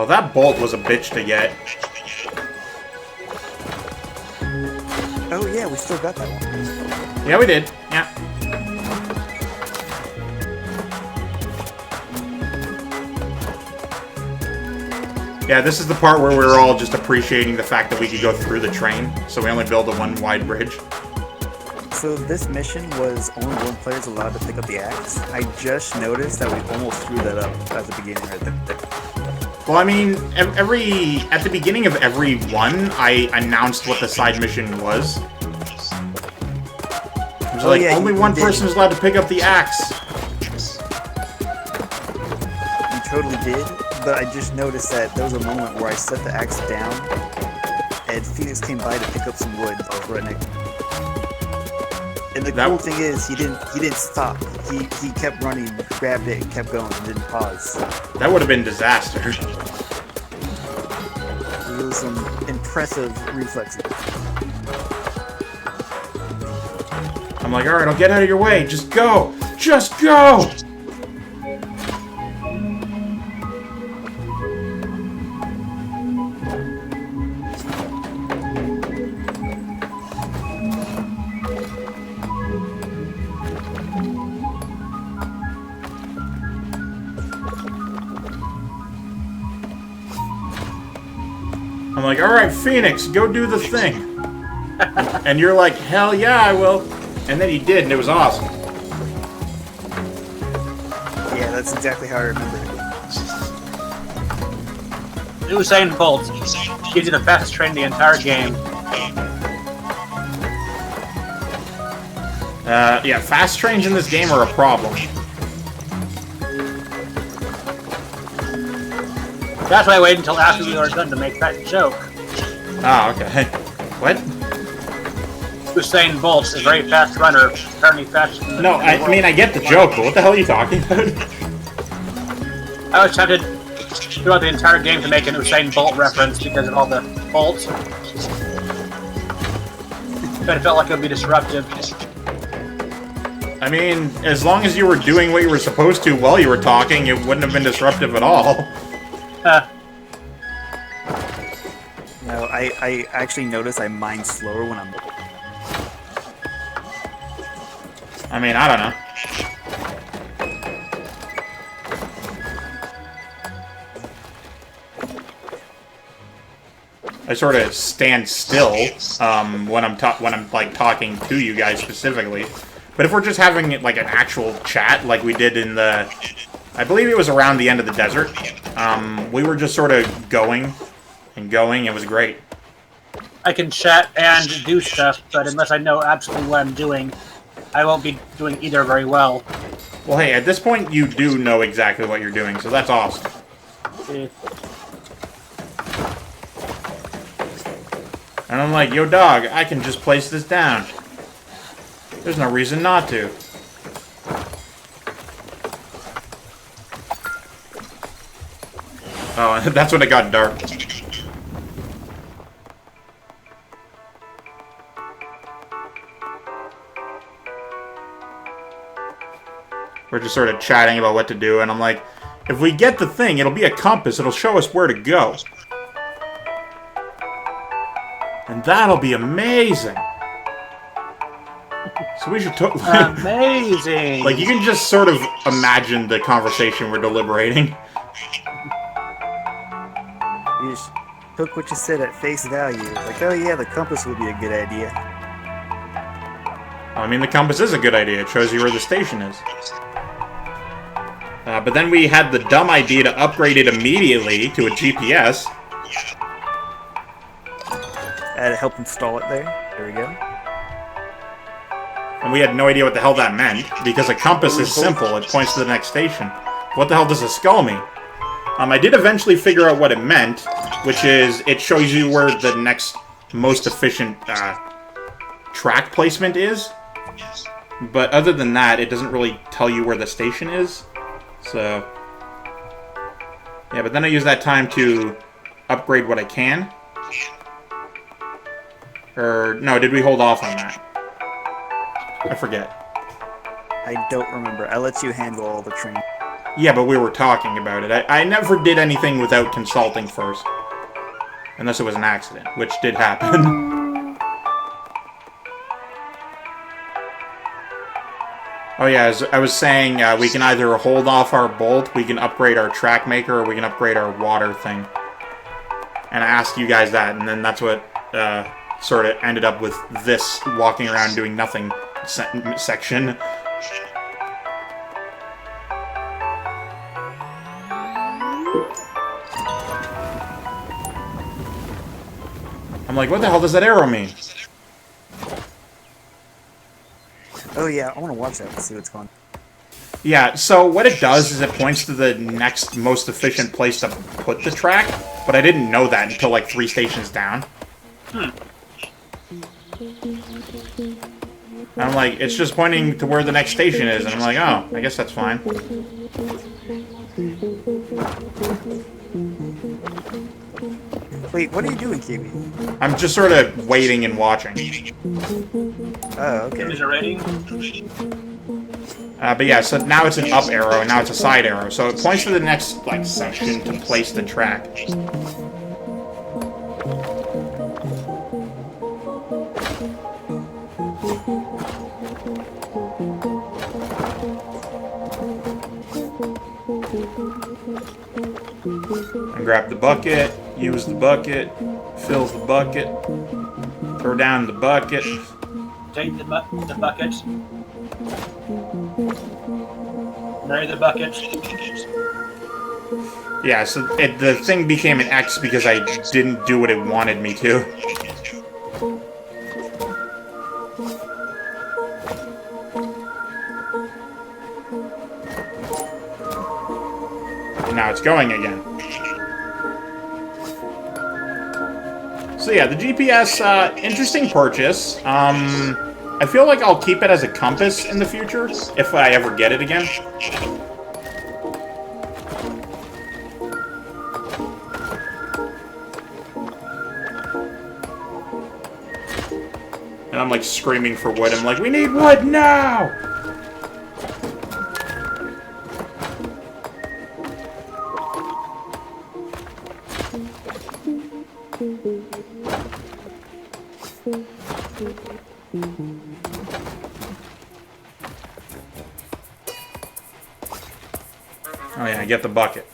Oh, that bolt was a bitch to get. Oh yeah, we still got that one. Yeah, we did. Yeah. Yeah, this is the part where we were all just appreciating the fact that we could go through the train, so we only built a one wide bridge. So this mission was only one player is allowed to pick up the axe. I just noticed that we almost threw that up at the beginning right there. Well, I mean, at the beginning of every one, I announced what the side mission was. It was like, only one person is allowed to pick up the axe. You totally did, but I just noticed that there was a moment where I set the axe down, and Phoenix came by to pick up some wood right next. And the cool thing is, he didn't stop. He kept running, grabbed it, and kept going, and didn't pause. That would have been disaster. There was some impressive reflexes. I'm like, alright, I'll get out of your way. Just go! Just go! I'm like, alright, Phoenix, go do the thing. And you're like, hell yeah, I will. And then he did, and it was awesome. Yeah, that's exactly how I remember it. Usain Bolt gives you the fastest train in the entire game. Yeah, fast trains in this game are a problem. That's why I waited until after we were done to make that joke. Ah, okay. What? Usain Bolt is a very fast runner, apparently faster than No, I mean, I get the joke, but what the hell are you talking about? I was tempted throughout the entire game to make an Usain Bolt reference because of all the bolts. But it felt like it would be disruptive. I mean, as long as you were doing what you were supposed to while you were talking, it wouldn't have been disruptive at all. No, I actually notice I mine slower when I'm... I mean, I don't know. I sort of stand still when I'm like talking to you guys specifically. But if we're just having like an actual chat, like we did in the, I believe it was around the end of the desert. We were just sort of going and going. It was great. I can chat and do stuff, but unless I know absolutely what I'm doing, I won't be doing either very well. Well, hey, at this point, you do know exactly what you're doing, so that's awesome. And I'm like, yo, dog, I can just place this down. There's no reason not to. Oh, and that's when it got dark. We're just sort of chatting about what to do, and I'm like, if we get the thing, it'll be a compass. It'll show us where to go. And that'll be amazing. So we should totally... Amazing! Like, you can just sort of imagine the conversation we're deliberating. You just took what you said at face value. Like, oh yeah, the compass would be a good idea. I mean, the compass is a good idea. It shows you where the station is. But then we had the dumb idea to upgrade it immediately to a GPS. To help install it there. There we go. And we had no idea what the hell that meant, because a compass is simple. It points to the next station. What the hell does a skull mean? I did eventually figure out what it meant, which is it shows you where the next most efficient track placement is. But other than that, it doesn't really tell you where the station is. So, yeah, but then I use that time to upgrade what I can. Or, no, did we hold off on that? I forget. I don't remember. I let you handle all the training. Yeah, but we were talking about it. I never did anything without consulting first. Unless it was an accident, which did happen. Oh yeah, as I was saying, we can either hold off our bolt, we can upgrade our track maker, or we can upgrade our water thing. And I asked you guys that, and then that's what sort of ended up with this walking around doing nothing section. I'm like, what the hell does that arrow mean? Oh yeah, I want to watch that and see what's going on. Yeah, so what it does is it points to the next most efficient place to put the track, but I didn't know that until like 3 stations down. And I'm like, it's just pointing to where the next station is, and I'm like, oh, I guess that's fine. Wait, what are you doing, Keywii? I'm just sort of waiting and watching. Oh, okay. Is it ready? But yeah, so now it's an up arrow, and now it's a side arrow. So it points to the next, like, section to place the track. And grab the bucket, use the bucket, fills the bucket, throw down the bucket. Take the bucket. Marry the bucket. Yeah, so the thing became an X because I didn't do what it wanted me to. And now it's going again. So yeah, the GPS, interesting purchase. I feel like I'll keep it as a compass in the future, if I ever get it again. And I'm like screaming for wood. I'm like, we need wood now! Oh yeah, get the bucket.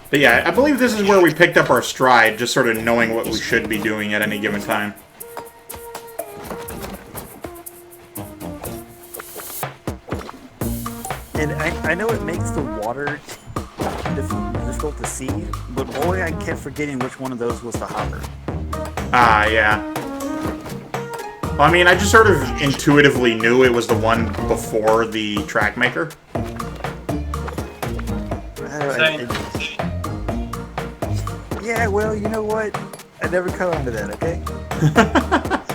But yeah, I believe this is where we picked up our stride, just sort of knowing what we should be doing at any given time. And I know it makes the water difficult to see, but boy, I kept forgetting which one of those was the hopper. Ah, yeah. Well, I mean, I just sort of intuitively knew it was the one before the track maker. Yeah, well, you know what? I never caught on to that, okay?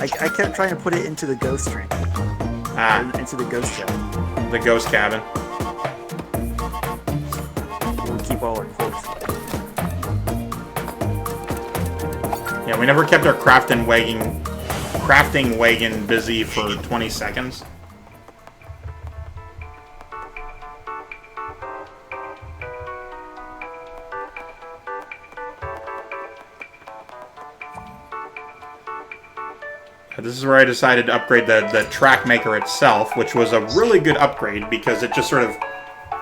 I kept trying to put it into the ghost train. Ah. Into the ghost cabin. The ghost cabin. We'll keep all our quotes. Yeah, we never kept our crafting wagon busy for 20 seconds. This is where I decided to upgrade the track maker itself, which was a really good upgrade because it just sort of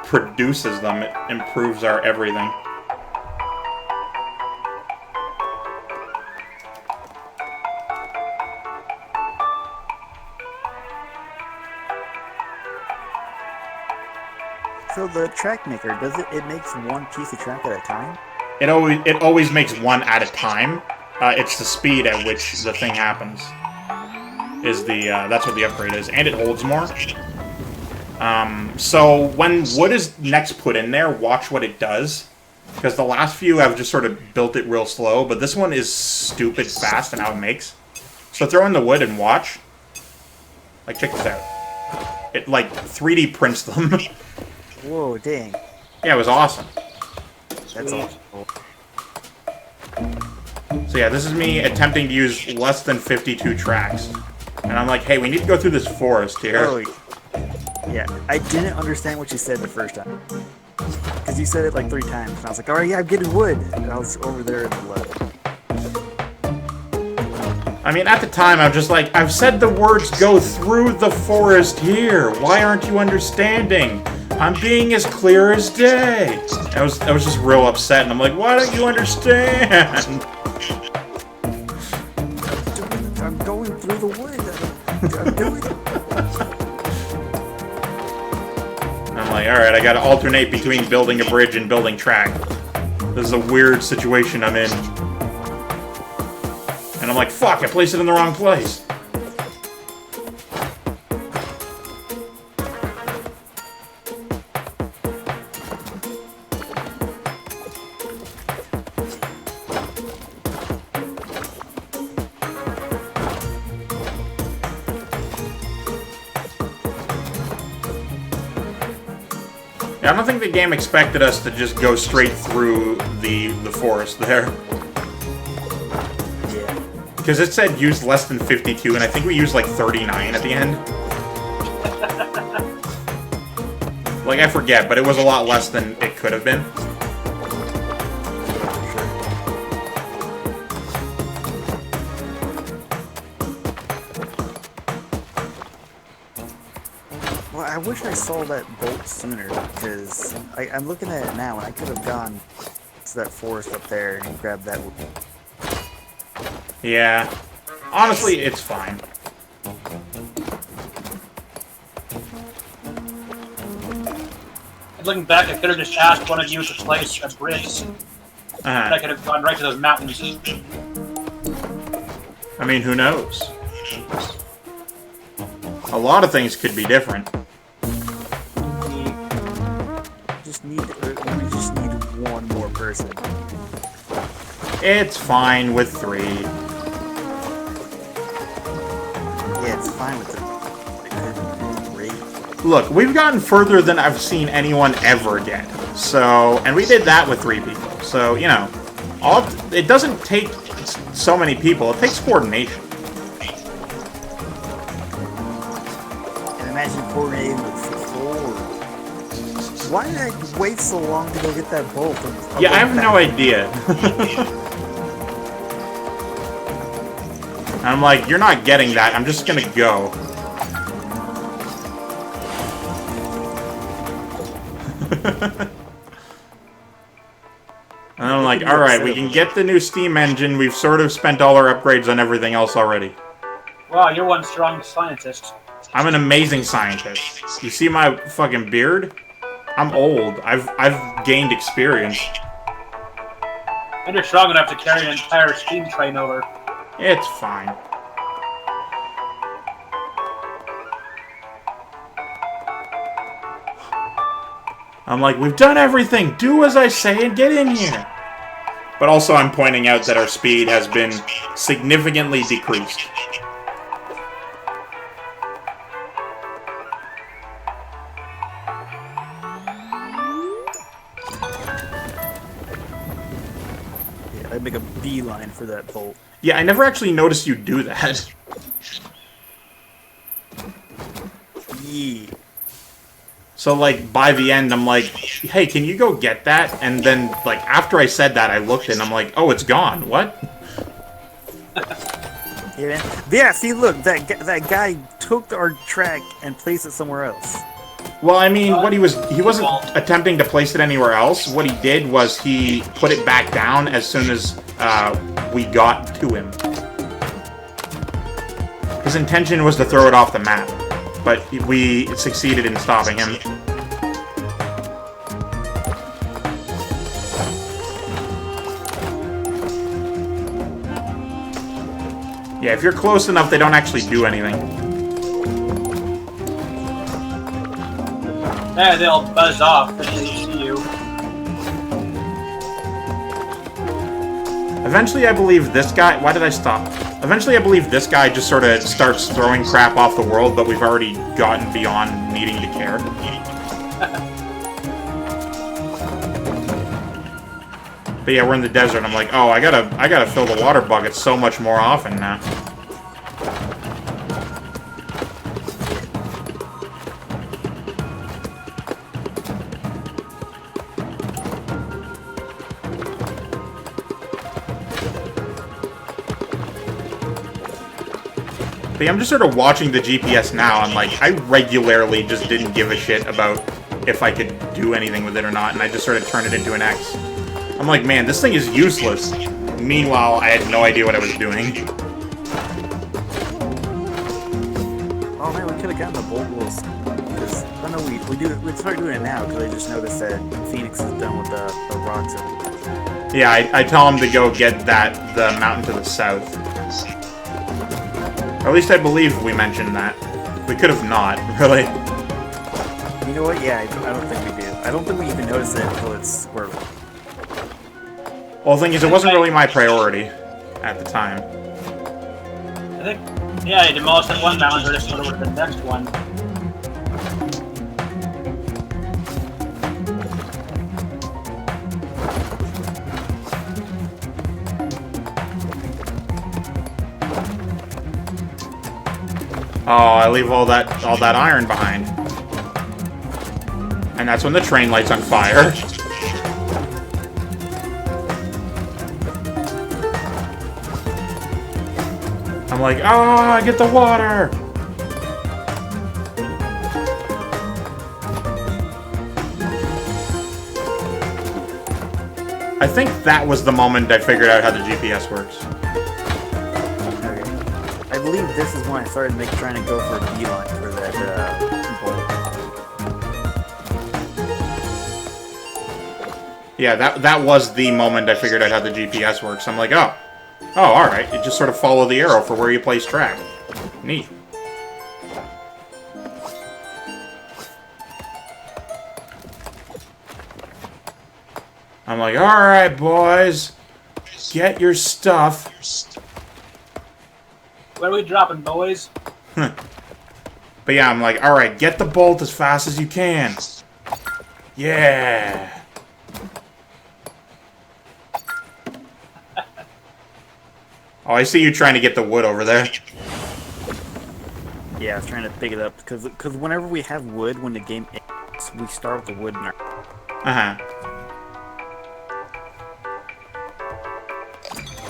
produces them. It improves our everything. So the track maker, it makes one piece of track at a time? It always makes one at a time. It's the speed at which the thing happens. That's what the upgrade is, and it holds more. So when wood is next put in there, watch what it does, because the last few I've just sort of built it real slow, but this one is stupid fast in how it makes. So throw in the wood and watch. Like, check this out. It like 3D prints them. Whoa, dang! Yeah, it was awesome. That's awesome. So yeah, this is me attempting to use less than 52 tracks. And I'm like, hey, we need to go through this forest here. Oh, yeah. I didn't understand what you said the first time. Because you said it like 3 times. And I was like, alright, yeah, I'm getting wood. And I was over there in the left. I mean, at the time, I'm just like, I've said the words go through the forest here. Why aren't you understanding? I'm being as clear as day. I was just real upset, and I'm like, why don't you understand? I'm going through the wood. I'm doing it. I'm like, alright, I gotta alternate between building a bridge and building track. This is a weird situation I'm in. And I'm like, fuck, I placed it in the wrong place. I don't think the game expected us to just go straight through the forest there. Yeah. Because it said use less than 52, and I think we used like 39 at the end. Like, I forget, but it was a lot less than it could have been. Well, I wish I saw that bolt sooner, because I'm looking at it now, and I could have gone to that forest up there and grabbed that wood. Yeah. Honestly, it's fine. Looking back, I could have just asked one of you to place a bridge. And I could have gone right to those mountains. I mean, who knows? A lot of things could be different. We just need one more person. It's fine with 3. Yeah, it's fine with it. Great. Look, we've gotten further than I've seen anyone ever get. So, and we did that with 3 people. So, you know, it doesn't take so many people. It takes coordination. And imagine coordinating with 4. Why did I wait so long to go get that bolt? Yeah, I have no idea. I'm like, you're not getting that. I'm just gonna go. And I'm like, alright, we can get the new Steam engine. We've sort of spent all our upgrades on everything else already. Wow, you're one strong scientist. I'm an amazing scientist. You see my fucking beard? I'm old. I've gained experience. And you're strong enough to carry an entire steam train over. It's fine. I'm like, we've done everything! Do as I say and get in here! But also I'm pointing out that our speed has been significantly decreased. Yeah, I'd make a beeline for that bolt. Yeah, I never actually noticed you do that. Yeah. So, like, by the end, I'm like, hey, can you go get that? And then, like, after I said that, I looked and I'm like, oh, it's gone. What? Yeah, man. Yeah, see, look, that guy took our track and placed it somewhere else. Well, I mean, he wasn't attempting to place it anywhere else. What he did was he put it back down as soon as we got to him. His intention was to throw it off the map, but we succeeded in stopping him. Yeah, if you're close enough, they don't actually do anything. Yeah, they'll buzz off when they see you. Eventually, I believe this guy... Why did I stop? Eventually, I believe this guy just sort of starts throwing crap off the world, but we've already gotten beyond needing to care. But yeah, we're in the desert. I'm like, oh, I gotta fill the water bucket so much more often now. But yeah, I'm just sort of watching the GPS now. I'm like, I regularly just didn't give a shit about if I could do anything with it or not, and I just sort of turned it into an X. I'm like, man, this thing is useless. Meanwhile, I had no idea what I was doing. Oh man, we could have gotten the bolt wheels. Oh no, we'd start doing it now because I just noticed that Phoenix is done with the rocks. Yeah, I tell him to go get the mountain to the south. Or at least I believe we mentioned that. We could have not, really. You know what? Yeah, I don't think we do. I don't think we even noticed it until it's where. Well, the thing is, it wasn't really my priority at the time. I think, yeah, I demolished that one mountain, or just put over to the next one. Oh, I leave all that iron behind. And that's when the train lights on fire. I'm like, ah, get the water! I think that was the moment I figured out how the GPS works. I believe this is when I started trying to go for a beeline for that bolt. Yeah, that was the moment I figured out how the GPS works. I'm like, oh, alright. You just sort of follow the arrow for where you place track. Neat. I'm like, alright, boys. Get your stuff. Where are we dropping, boys? But yeah, I'm like, alright, get the bolt as fast as you can. Yeah. Oh, I see you trying to get the wood over there. Yeah, I was trying to pick it up because whenever we have wood, when the game ends, we start with the wood in our... Uh-huh.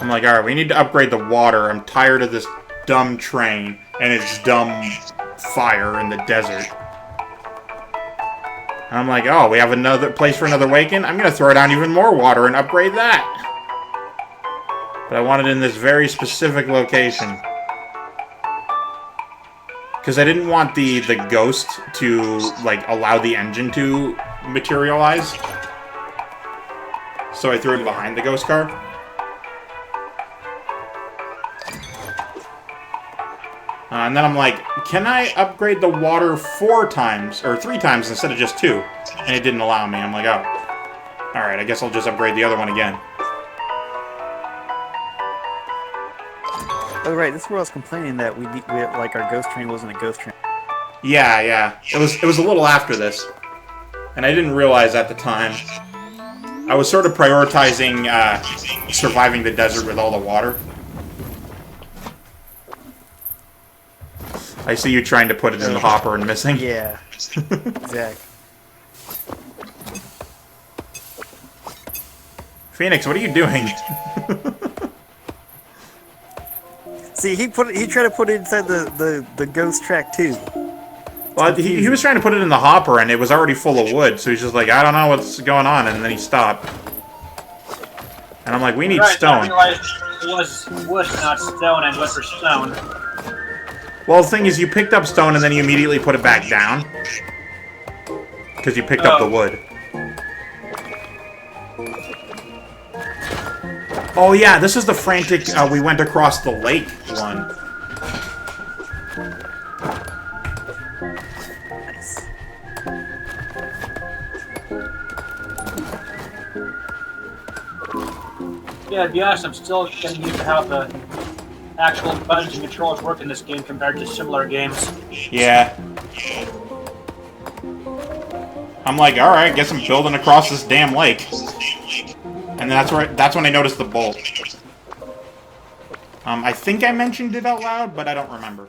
I'm like, alright, we need to upgrade the water. I'm tired of this dumb train and its dumb fire in the desert. And I'm like, oh, we have another place for another waken? I'm gonna throw down even more water and upgrade that. But I want it in this very specific location. Because I didn't want the ghost to, like, allow the engine to materialize. So I threw it behind the ghost car. And then I'm like, can I upgrade the water 4 times, or 3 times instead of just 2? And it didn't allow me. I'm like, oh. Alright, I guess I'll just upgrade the other one again. Oh right, this is where I was complaining that we like our ghost train wasn't a ghost train. Yeah. It was a little after this. And I didn't realize at the time. I was sort of prioritizing surviving the desert with all the water. I see you trying to put it in the hopper and missing. Yeah, exactly. Phoenix, what are you doing? See, he tried to put it inside the ghost track too. Well, he was trying to put it in the hopper, and it was already full of wood, so he's just like, I don't know what's going on, and then he stopped. And I'm like, we need stone. I realized it was wood, not stone, and went for stone. Well, the thing is, you picked up stone, and then you immediately put it back down. Because you picked up the wood. Oh yeah, this is the frantic, we went across the lake one. Nice. Yeah, to be honest, I'm still getting used to how the actual buttons and controls work in this game compared to similar games. Yeah. I'm like, alright, guess I'm building across this damn lake. And that's when I noticed the bolt. I think I mentioned it out loud, but I don't remember.